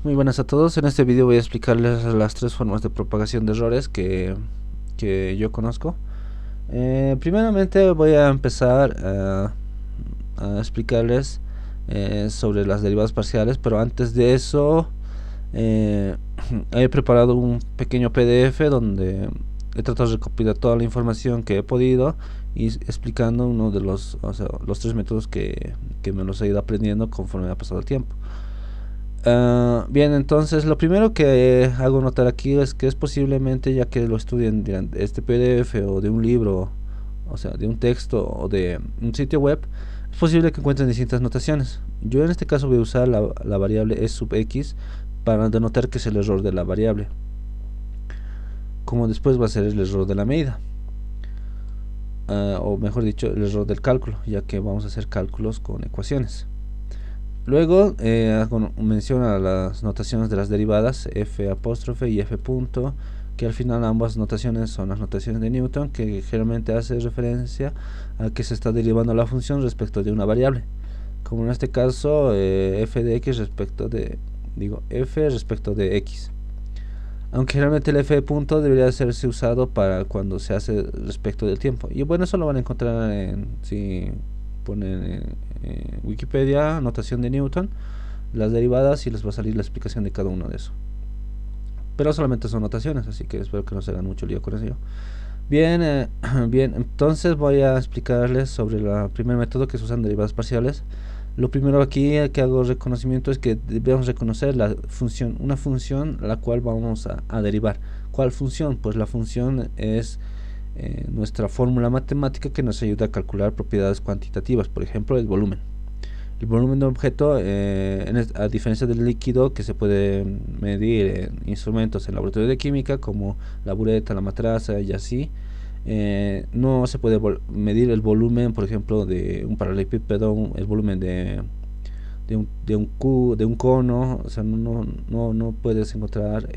Muy buenas a todos. En este video voy a explicarles las tres formas de propagación de errores que yo conozco. Primeramente voy a empezar a explicarles sobre las derivadas parciales, pero antes de eso eh, he preparado un pequeño PDF donde he tratado de recopilar toda la información que he podido y explicando uno de los tres métodos que me los he ido aprendiendo conforme ha pasado el tiempo. Bien, entonces lo primero que hago notar aquí es que es posiblemente, ya que lo estudien de este PDF o de un libro, o sea, de un texto o de un sitio web, es posible que encuentren distintas notaciones. Yo en este caso voy a usar la variable e sub x para denotar que es el error de la variable, como después va a ser el error de la medida, o mejor dicho, el error del cálculo, ya que vamos a hacer cálculos con ecuaciones. Luego hago mención a las notaciones de las derivadas f apóstrofe y f punto, que al final ambas notaciones son las notaciones de Newton, que generalmente hace referencia a que se está derivando la función respecto de una variable, como en este caso f de x f respecto de x, aunque generalmente el f punto debería serse usado para cuando se hace respecto del tiempo. Y bueno, eso lo van a encontrar si ponen en Wikipedia notación de Newton, las derivadas, y les va a salir la explicación de cada uno de eso. Pero solamente son notaciones, así que espero que no se hagan mucho lío con eso. Bien, bien, entonces voy a explicarles sobre el primer método, que se usan derivadas parciales. Lo primero aquí que hago reconocimiento es que debemos reconocer una función la cual vamos a derivar. ¿Cuál función? Pues la función es nuestra fórmula matemática que nos ayuda a calcular propiedades cuantitativas, por ejemplo el volumen. El volumen de un objeto, a diferencia del líquido, que se puede medir en instrumentos en laboratorio de química como la bureta, la matraza y así, no se puede medir el volumen, por ejemplo, de un paralelepípedo, el volumen de un cono. O sea, no puedes encontrar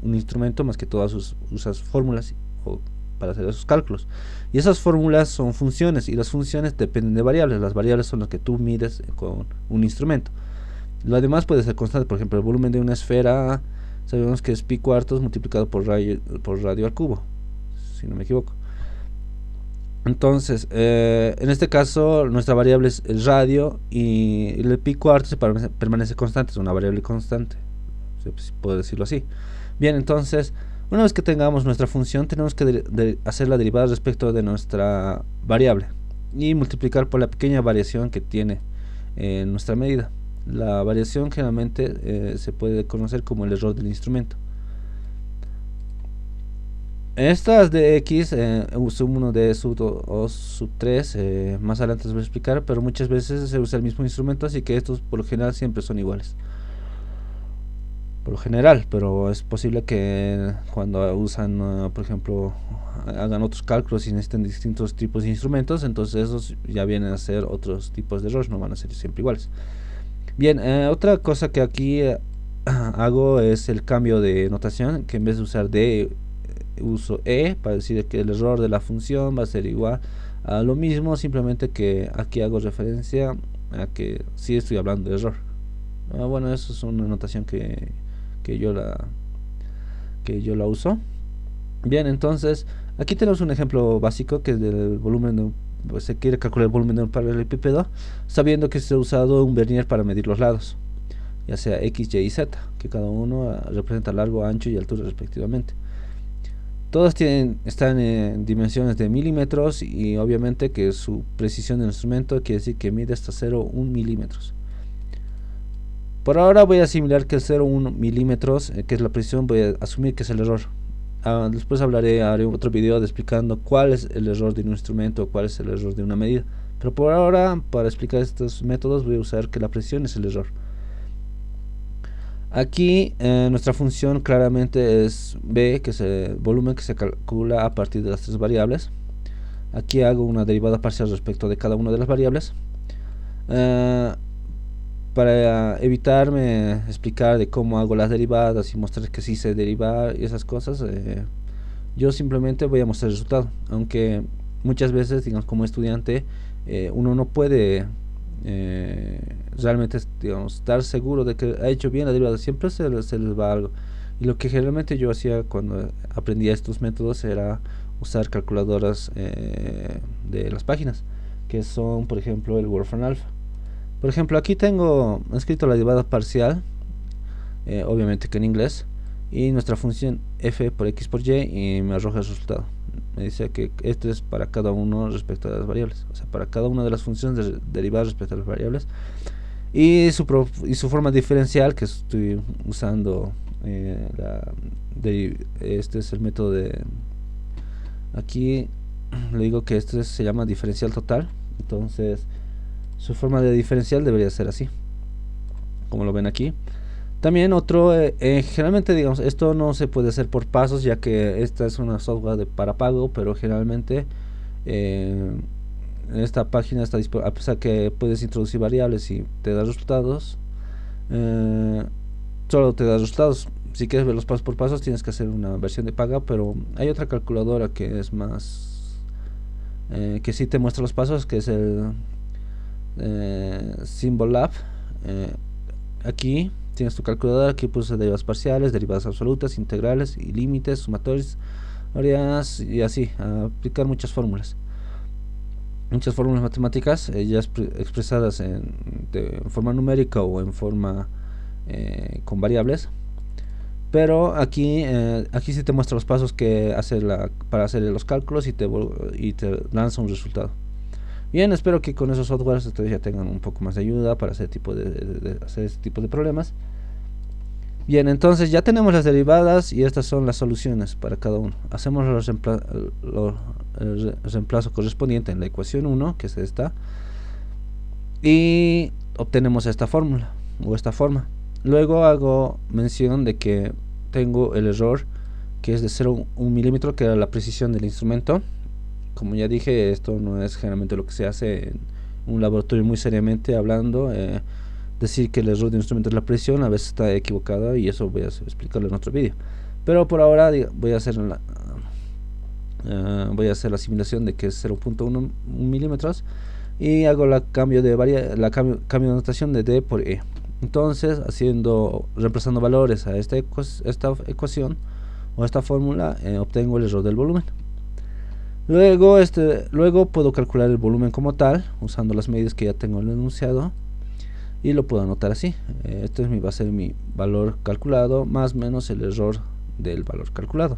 un instrumento más que todas sus fórmulas para hacer esos cálculos. Y esas fórmulas son funciones, y las funciones dependen de variables. Las variables son las que tú mides con un instrumento. Lo demás puede ser constante. Por ejemplo, el volumen de una esfera sabemos que es pi cuartos multiplicado por radio al cubo, si no me equivoco. Entonces, en este caso, nuestra variable es el radio, y el pi cuartos permanece constante, es una variable constante, si puedo decirlo así. Bien, entonces, una vez que tengamos nuestra función, tenemos que hacer la derivada respecto de nuestra variable y multiplicar por la pequeña variación que tiene nuestra medida. La variación generalmente se puede conocer como el error del instrumento. Estas de x, uso 1 de sub 2 o sub 3, más adelante les voy a explicar, pero muchas veces se usa el mismo instrumento, así que estos por lo general siempre son iguales. Por lo general, pero es posible que cuando usan, por ejemplo, hagan otros cálculos y necesiten distintos tipos de instrumentos, entonces esos ya vienen a ser otros tipos de errores, no van a ser siempre iguales. Bien, otra cosa que aquí hago es el cambio de notación, que en vez de usar d uso e para decir que el error de la función va a ser igual a lo mismo, simplemente que aquí hago referencia a que sí estoy hablando de error. Bueno, eso es una notación que yo la uso. Bien, entonces aquí tenemos un ejemplo básico que es del volumen de pues se quiere calcular el volumen de un paralelepípedo sabiendo que se ha usado un vernier para medir los lados, ya sea x, y y z, que cada uno representa largo, ancho y altura respectivamente. Todas están en dimensiones de milímetros, y obviamente que su precisión del instrumento quiere decir que mide hasta 0,1 milímetros. Por ahora voy a asimilar que el 0,1 milímetros, que es la precisión, voy a asumir que es el error. Después haré otro video explicando cuál es el error de un instrumento o cuál es el error de una medida. Pero por ahora, para explicar estos métodos, voy a usar que la precisión es el error. Aquí nuestra función claramente es b, que es el volumen que se calcula a partir de las tres variables. Aquí hago una derivada parcial respecto de cada una de las variables. Para evitarme explicar de cómo hago las derivadas y mostrar que sí sé derivar y esas cosas, yo simplemente voy a mostrar el resultado, aunque muchas veces, digamos, como estudiante, uno no puede realmente, digamos, estar seguro de que ha hecho bien la derivada, siempre se les va algo. Y lo que generalmente yo hacía cuando aprendía estos métodos era usar calculadoras de las páginas, que son, por ejemplo, el Wolfram Alpha. Por ejemplo, aquí tengo escrito la derivada parcial, obviamente que en inglés, y nuestra función f por x por y, y me arroja el resultado. Me dice que esto es para cada uno respecto a las variables, o sea, para cada una de las funciones derivadas respecto a las variables, y su forma diferencial, que estoy usando este es el método de aquí. Le digo que esto se llama diferencial total. Entonces su forma de diferencial debería ser así, como lo ven aquí. También otro, generalmente, digamos, esto no se puede hacer por pasos, ya que esta es una software para pago, pero generalmente eh, esta página está disponible, a pesar que puedes introducir variables y te da resultados, eh, solo te da resultados. Si quieres ver los pasos por pasos, tienes que hacer una versión de paga, pero hay otra calculadora que es más, que sí te muestra los pasos, que es el Symbolab. eh, Aquí tienes tu calculadora, aquí puse derivadas parciales, derivadas absolutas, integrales y límites, sumatorias y así, a aplicar muchas fórmulas matemáticas ya expresadas de forma numérica o en forma con variables. Pero aquí sí te muestra los pasos que hacer para hacer los cálculos y te lanza un resultado. Bien, espero que con esos softwares ustedes ya tengan un poco más de ayuda para hacer hacer este tipo de problemas. Bien, entonces ya tenemos las derivadas y estas son las soluciones para cada uno. Hacemos el reemplazo correspondiente en la ecuación 1, que es esta, y obtenemos esta fórmula o esta forma. Luego hago mención de que tengo el error, que es de 0,1 milímetro, que era la precisión del instrumento. Como ya dije, esto no es generalmente lo que se hace en un laboratorio muy seriamente hablando. Decir que el error de instrumento es la presión a veces está equivocada, y eso voy a explicarlo en otro vídeo. Pero por ahora voy a hacer la simulación de que es 0,1 milímetros, y hago cambio de notación de d por e. Entonces, reemplazando valores a esta ecuación o esta fórmula, obtengo el error del volumen. Luego puedo calcular el volumen como tal usando las medidas que ya tengo en el enunciado, y lo puedo anotar así. Esto va a ser mi valor calculado más menos el error del valor calculado.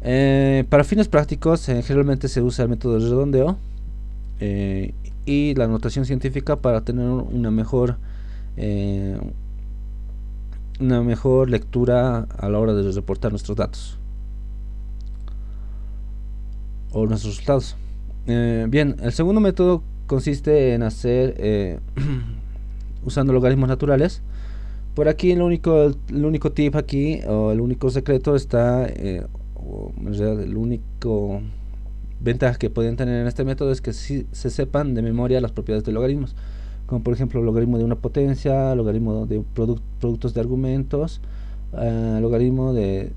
Para fines prácticos, generalmente se usa el método de redondeo y la notación científica para tener una mejor lectura a la hora de reportar nuestros datos o nuestros resultados. Bien, el segundo método consiste en hacer usando logaritmos naturales. Por aquí el único tip aquí, o el único secreto está, o en realidad el único ventaja que pueden tener en este método es que si se sepan de memoria las propiedades de logaritmos, como por ejemplo logaritmo de una potencia, logaritmo de productos de argumentos, logaritmo de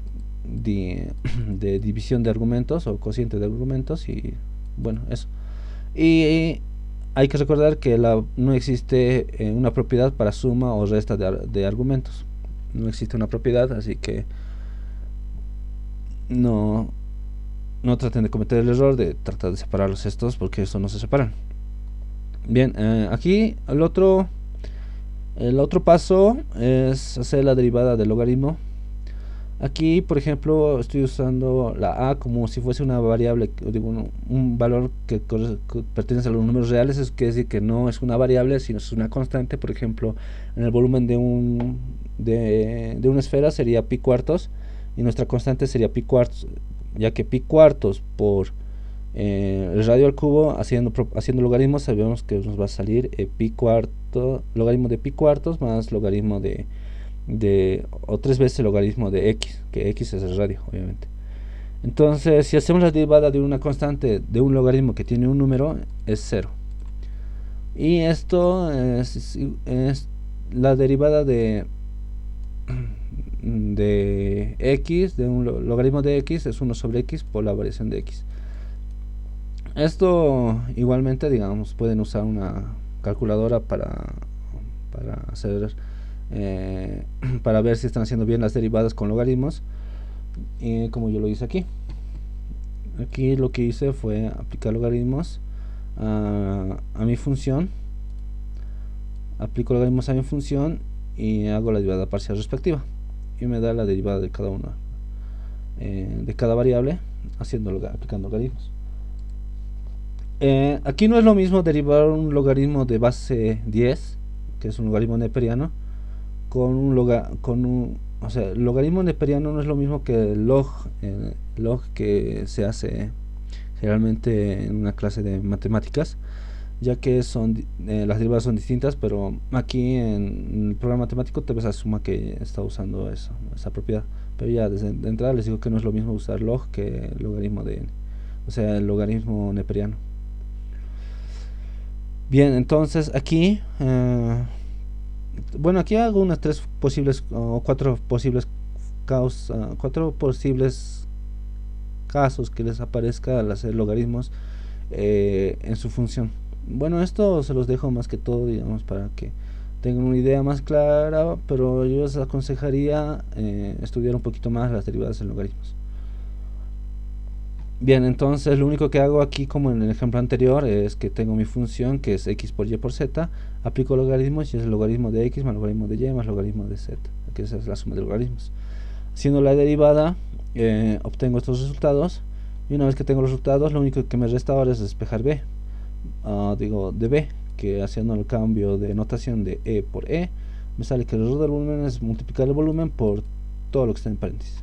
división de argumentos o cociente de argumentos, y bueno, eso. Y hay que recordar que no existe una propiedad para suma o resta de argumentos. No existe una propiedad, así que no traten de cometer el error de tratar de separarlos estos, porque estos no se separan. Bien, aquí el otro paso es hacer la derivada del logaritmo. Aquí, por ejemplo, estoy usando la a como si fuese una variable, digo, un valor que pertenece a los números reales. Eso quiere decir que no es una variable, sino es una constante. Por ejemplo, en el volumen de una esfera sería pi cuartos, y nuestra constante sería pi cuartos, ya que pi cuartos por el radio al cubo, haciendo logaritmos, sabemos que nos va a salir logaritmo de pi cuartos más logaritmo o 3 veces el logaritmo de x, que x es el radio, obviamente. Entonces, si hacemos la derivada de una constante de un logaritmo que tiene un número, es 0. Y esto es la derivada de x, de un logaritmo de x, es 1 sobre x por la variación de x. Esto igualmente, digamos, pueden usar una calculadora para hacer para ver si están haciendo bien las derivadas con logaritmos, como yo lo hice aquí. Aquí lo que hice fue aplicar logaritmos a mi función, aplico logaritmos a mi función y hago la derivada parcial respectiva y me da la derivada de cada una de cada variable aplicando logaritmos. Aquí no es lo mismo derivar un logaritmo de base 10, que es un logaritmo neperiano, o sea, el logaritmo neperiano no es lo mismo que el log que se hace generalmente en una clase de matemáticas, ya que las derivadas son distintas, pero aquí en el programa matemático te ves asuma que está usando esa propiedad. Pero ya de entrada les digo que no es lo mismo usar log que el logaritmo o sea, el logaritmo neperiano. Bien, entonces aquí bueno, aquí hago unas cuatro posibles casos que les aparezca al hacer logaritmos en su función. Bueno, esto se los dejo más que todo, digamos, para que tengan una idea más clara, pero yo les aconsejaría estudiar un poquito más las derivadas en logaritmos. Bien, entonces lo único que hago aquí, como en el ejemplo anterior, es que tengo mi función que es x por y por z, aplico logaritmos y es el logaritmo de x más logaritmo de y más logaritmo de z, que esa es la suma de logaritmos. Haciendo la derivada obtengo estos resultados, y una vez que tengo los resultados, lo único que me resta ahora es despejar b, digo de b, que haciendo el cambio de notación de e por e, me sale que el error del volumen es multiplicar el volumen por todo lo que está en paréntesis.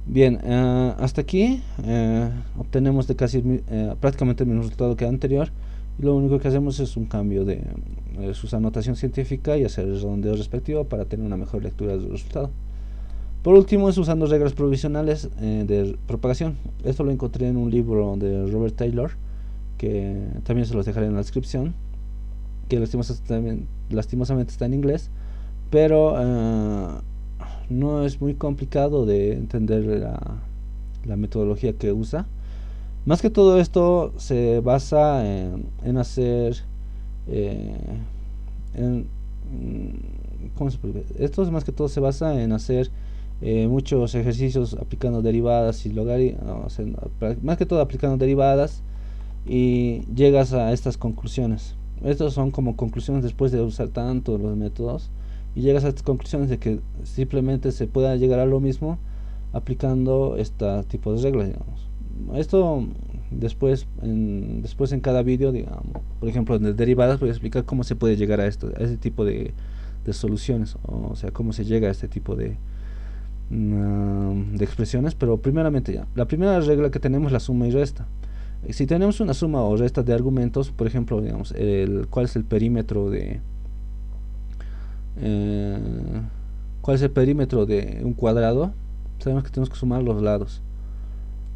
Bien, hasta aquí obtenemos prácticamente el mismo resultado que el anterior, y lo único que hacemos es un cambio de su anotación científica y hacer el redondeo respectivo para tener una mejor lectura del resultado. Por último es usando reglas provisionales de propagación. Esto lo encontré en un libro de Robert Taylor, que también se los dejaré en la descripción, que lastimosamente está en inglés, pero no es muy complicado de entender la metodología que usa. Más que todo esto se basa en hacer ¿cómo se puede ver? Esto más que todo se basa en hacer muchos ejercicios aplicando derivadas y logaritmos, más que todo aplicando derivadas, y llegas a estas conclusiones. Estos son como conclusiones después de usar tanto los métodos, y llegas a estas conclusiones de que simplemente se pueda llegar a lo mismo aplicando este tipo de reglas, digamos. Esto después en cada vídeo, digamos, por ejemplo en derivadas voy a explicar cómo se puede llegar a ese tipo de soluciones, o sea, cómo se llega a este tipo de expresiones. Pero primeramente, la primera regla que tenemos es la suma y resta. Si tenemos una suma o resta de argumentos, por ejemplo, digamos, cuál es el perímetro de un cuadrado, sabemos que tenemos que sumar los lados.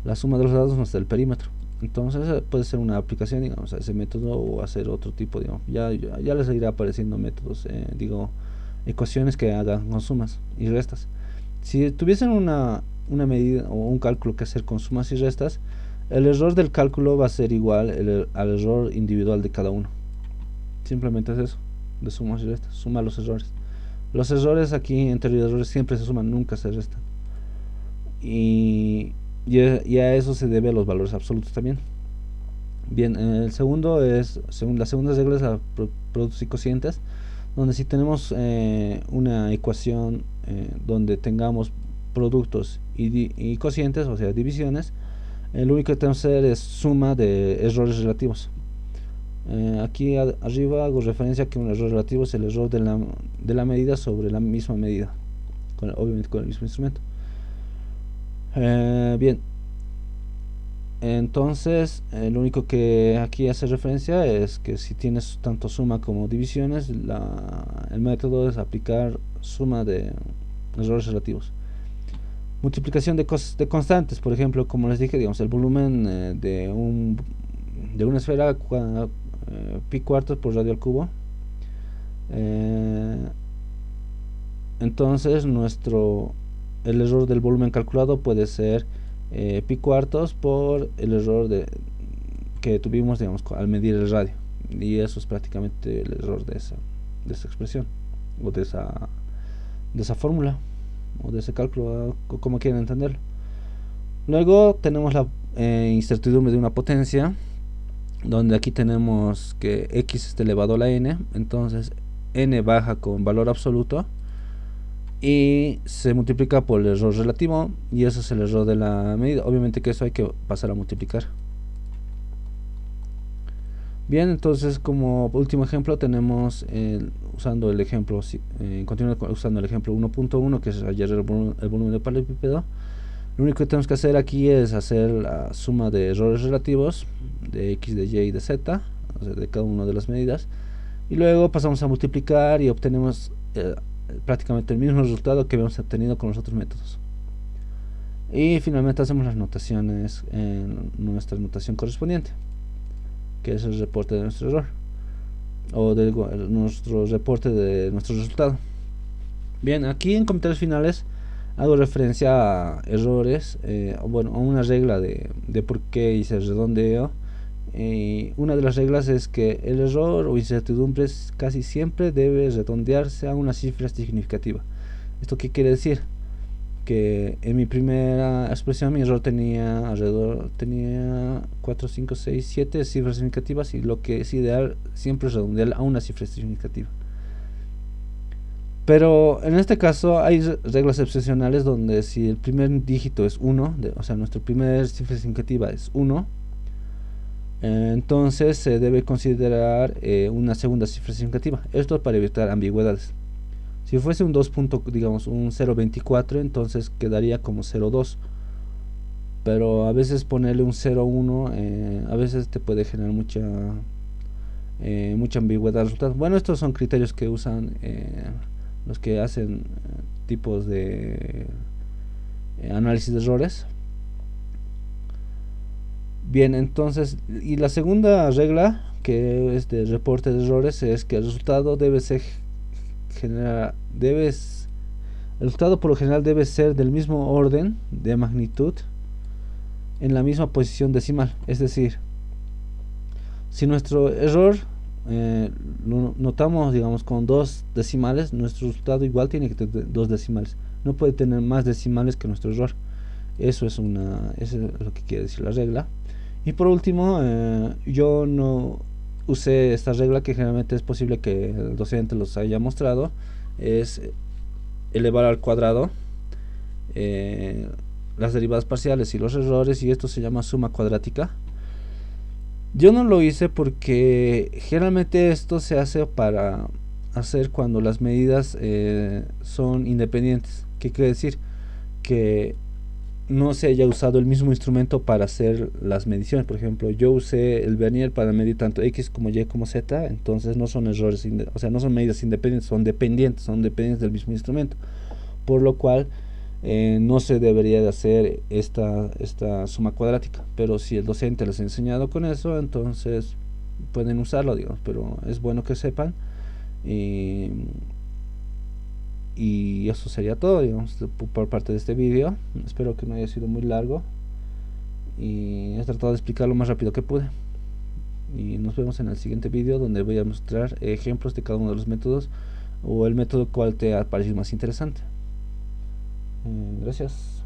La suma de los lados nos da el perímetro. Entonces puede ser una aplicación, digamos, a ese método, o hacer otro tipo, digamos. Ya les irá apareciendo métodos, ecuaciones que hagan con sumas y restas. Si tuviesen una medida o un cálculo que hacer con sumas y restas, el error del cálculo va a ser igual al error individual de cada uno. Simplemente es eso, de sumas y restas, suma los errores. Los errores aquí, en teoría de errores, siempre se suman, nunca se restan. Y a eso se debe a los valores absolutos también. Bien, la segunda regla es a productos y cocientes, donde si tenemos una ecuación donde tengamos productos y cocientes, o sea, divisiones, lo único que tenemos que hacer es suma de errores relativos. Aquí arriba hago referencia a que un error relativo es el error de la medida sobre la misma medida, obviamente con el mismo instrumento. Bien, entonces lo único que aquí hace referencia es que si tienes tanto suma como divisiones, el método es aplicar suma de errores relativos. Multiplicación de constantes, por ejemplo, como les dije, digamos, el volumen de una esfera, pi cuartos por radio al cubo. Entonces el error del volumen calculado puede ser pi cuartos por el error que tuvimos, digamos, al medir el radio. y eso es prácticamente el error de esa expresión, o de esa fórmula, o de ese cálculo, como quieran entenderlo. Luego tenemos la incertidumbre de una potencia, donde aquí tenemos que x está elevado a la n, entonces n baja con valor absoluto y se multiplica por el error relativo, y eso es el error de la medida. Obviamente que eso hay que pasar a multiplicar. Bien, entonces como último ejemplo tenemos usando el ejemplo, continuando usando el ejemplo 1.1, que es hallar el volumen del paralelepípedo. Lo único que tenemos que hacer aquí es hacer la suma de errores relativos de x, de y y de z, o sea, de cada una de las medidas, y luego pasamos a multiplicar y obtenemos prácticamente el mismo resultado que habíamos obtenido con los otros métodos. Y finalmente hacemos las notaciones en nuestra notación correspondiente, que es el reporte de nuestro error, o de nuestro reporte de nuestro resultado. Bien, aquí en comentarios finales hago referencia a errores, bueno, a una regla de por qué hice el redondeo. Una de las reglas es que el error o incertidumbre casi siempre debe redondearse a una cifra significativa. ¿Esto qué quiere decir? Que en mi primera expresión mi error tenía 4, 5, 6, 7 cifras significativas, y lo que es ideal siempre es redondear a una cifra significativa. Pero en este caso hay reglas excepcionales donde si el primer dígito es 1, o sea, nuestra primera cifra significativa es 1, entonces se debe considerar una segunda cifra significativa. Esto para evitar ambigüedades. Si fuese un 2. Digamos un 0.24, entonces quedaría como 0.2. Pero a veces ponerle un 0.1 a veces te puede generar mucha ambigüedad al resultado. Bueno, estos son criterios que usan los que hacen tipos de análisis de errores. Bien, entonces, y la segunda regla, que es de reporte de errores, es que el resultado el resultado por lo general debe ser del mismo orden de magnitud en la misma posición decimal. Es decir, si nuestro error lo notamos, digamos, con 2 decimales, nuestro resultado igual tiene que tener 2 decimales. No puede tener más decimales que nuestro error. Eso es lo que quiere decir la regla. Y por último, yo no usé esta regla, que generalmente es posible que el docente los haya mostrado, es elevar al cuadrado las derivadas parciales y los errores, y esto se llama suma cuadrática. Yo no lo hice porque generalmente esto se hace para hacer cuando las medidas son independientes. ¿Qué quiere decir? Que no se haya usado el mismo instrumento para hacer las mediciones. Por ejemplo, yo usé el vernier para medir tanto x como y como z, entonces no son errores, o sea, no son medidas independientes, son dependientes del mismo instrumento, por lo cual no se debería de hacer esta suma cuadrática. Pero si el docente les ha enseñado con eso, entonces pueden usarlo, digamos, pero es bueno que sepan. Y eso sería todo, digamos, por parte de este vídeo. Espero que no haya sido muy largo, y he tratado de explicar lo más rápido que pude. Y nos vemos en el siguiente vídeo, donde voy a mostrar ejemplos de cada uno de los métodos, o el método cual te ha parecido más interesante. Gracias.